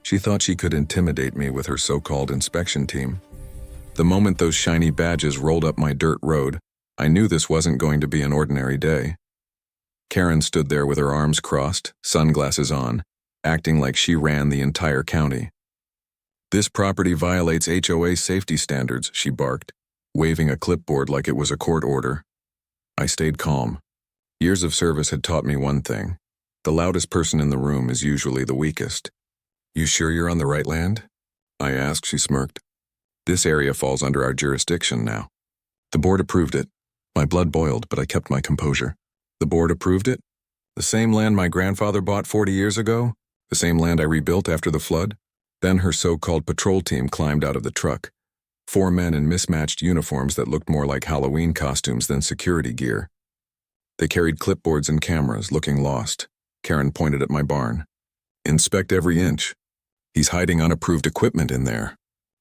She thought she could intimidate me with her so-called inspection team. The moment those shiny badges rolled up my dirt road, I knew this wasn't going to be an ordinary day. Karen stood there with her arms crossed, sunglasses on, acting like she ran the entire county. "This property violates HOA safety standards," she barked, waving a clipboard like it was a court order. I stayed calm. Years of service had taught me one thing. The loudest person in the room is usually the weakest. "You sure you're on the right land?" I asked. She smirked. "This area falls under our jurisdiction now. The board approved it." My blood boiled, but I kept my composure. "The board approved it? The same land my grandfather bought 40 years ago? The same land I rebuilt after the flood?" Then her so-called patrol team climbed out of the truck. 4 men in mismatched uniforms that looked more like Halloween costumes than security gear. They carried clipboards and cameras, looking lost. Karen pointed at my barn. "Inspect every inch. He's hiding unapproved equipment in there."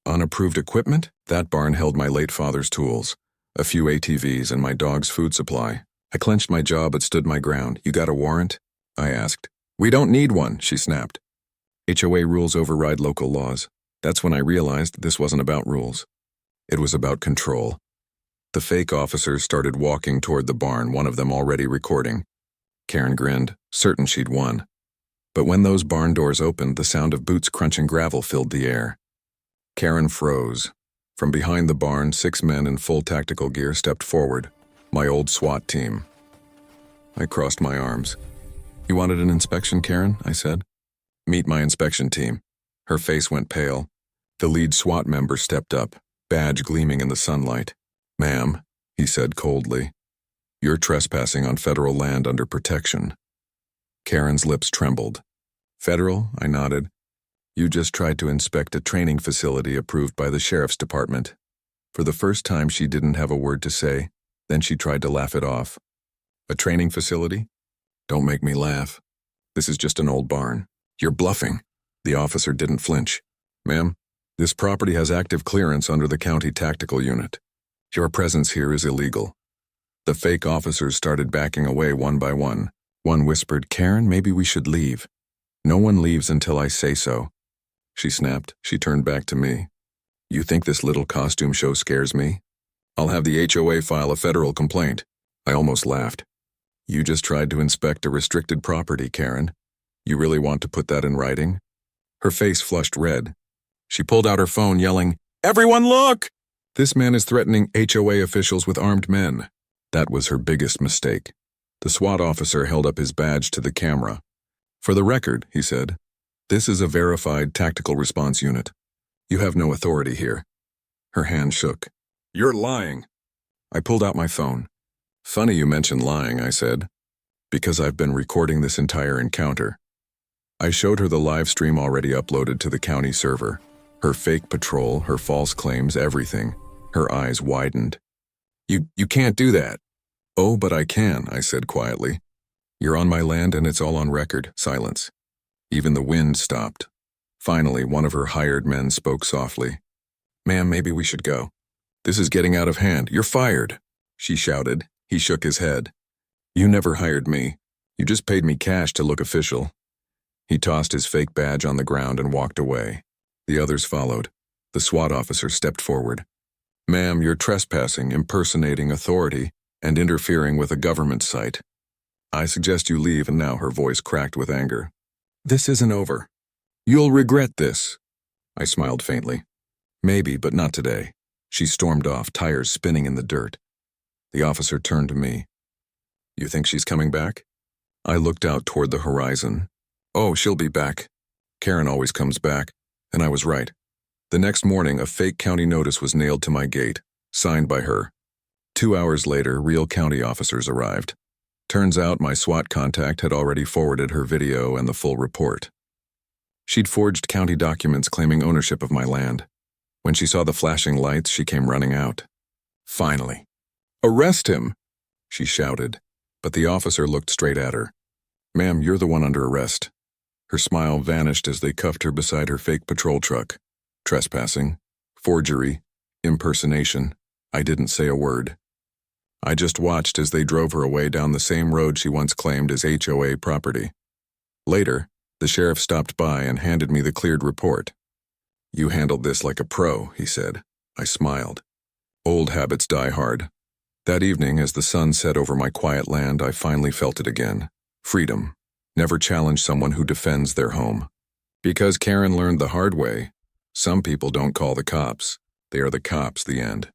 Unapproved equipment? That barn held my late father's tools, a few ATVs, and my dog's food supply. I clenched my jaw but stood my ground. "You got a warrant?" I asked. "We don't need one," she snapped. HOA rules override local laws. That's when I realized this wasn't about rules. It was about control. The fake officers started walking toward the barn, one of them already recording. Karen grinned, certain she'd won. But when those barn doors opened, the sound of boots crunching gravel filled the air. Karen froze. From behind the barn, 6 men in full tactical gear stepped forward, my old SWAT team. I crossed my arms. "You wanted an inspection, Karen?" I said. "Meet my inspection team." Her face went pale. The lead SWAT member stepped up, badge gleaming in the sunlight. "Ma'am," he said coldly, "you're trespassing on federal land under protection." Karen's lips trembled. "Federal?" I nodded. "You just tried to inspect a training facility approved by the sheriff's department." For the first time, she didn't have a word to say. Then she tried to laugh it off. "A training facility? Don't make me laugh. This is just an old barn. You're bluffing." The officer didn't flinch. "Ma'am, this property has active clearance under the county tactical unit. Your presence here is illegal." The fake officers started backing away one by one. One whispered, "Karen, maybe we should leave." "No one leaves until I say so." She snapped. She turned back to me. "You think this little costume show scares me? I'll have the HOA file a federal complaint." I almost laughed. "You just tried to inspect a restricted property, Karen. You really want to put that in writing?" Her face flushed red. She pulled out her phone, yelling, "Everyone look! This man is threatening HOA officials with armed men." That was her biggest mistake. The SWAT officer held up his badge to the camera. "For the record," he said, "this is a verified tactical response unit. You have no authority here." Her hand shook. "You're lying." I pulled out my phone. "Funny you mention lying," I said, "because I've been recording this entire encounter." I showed her the live stream already uploaded to the county server. Her fake patrol, her false claims, everything. Her eyes widened. You can't do that." "Oh, but I can," I said quietly. "You're on my land and it's all on record." Silence. Even the wind stopped. Finally, one of her hired men spoke softly. "Ma'am, maybe we should go. This is getting out of hand. You're fired," she shouted. He shook his head. "You never hired me. You just paid me cash to look official." He tossed his fake badge on the ground and walked away. The others followed. The SWAT officer stepped forward. "Ma'am, you're trespassing, impersonating authority, and interfering with a government site. I suggest you leave." And now her voice cracked with anger. "This isn't over. You'll regret this." I smiled faintly. "Maybe, but not today." She stormed off, tires spinning in the dirt. The officer turned to me. "You think she's coming back?" I looked out toward the horizon. "Oh, she'll be back. Karen always comes back." And I was right. The next morning, a fake county notice was nailed to my gate, signed by her. 2 hours later, real county officers arrived. Turns out my SWAT contact had already forwarded her video and the full report. She'd forged county documents claiming ownership of my land. When she saw the flashing lights, she came running out. "Finally." "Arrest him!" she shouted, but the officer looked straight at her. "Ma'am, you're the one under arrest." Her smile vanished as they cuffed her beside her fake patrol truck. Trespassing, forgery, impersonation. I didn't say a word. I just watched as they drove her away down the same road she once claimed as HOA property. Later, The sheriff stopped by and handed me the cleared report. "You handled this like a pro," he said. I smiled. Old habits die hard. That evening, as the sun set over my quiet land, I finally felt it again. Freedom. Never challenge someone who defends their home. Because Karen learned the hard way, some people don't call the cops. They are the cops, the end.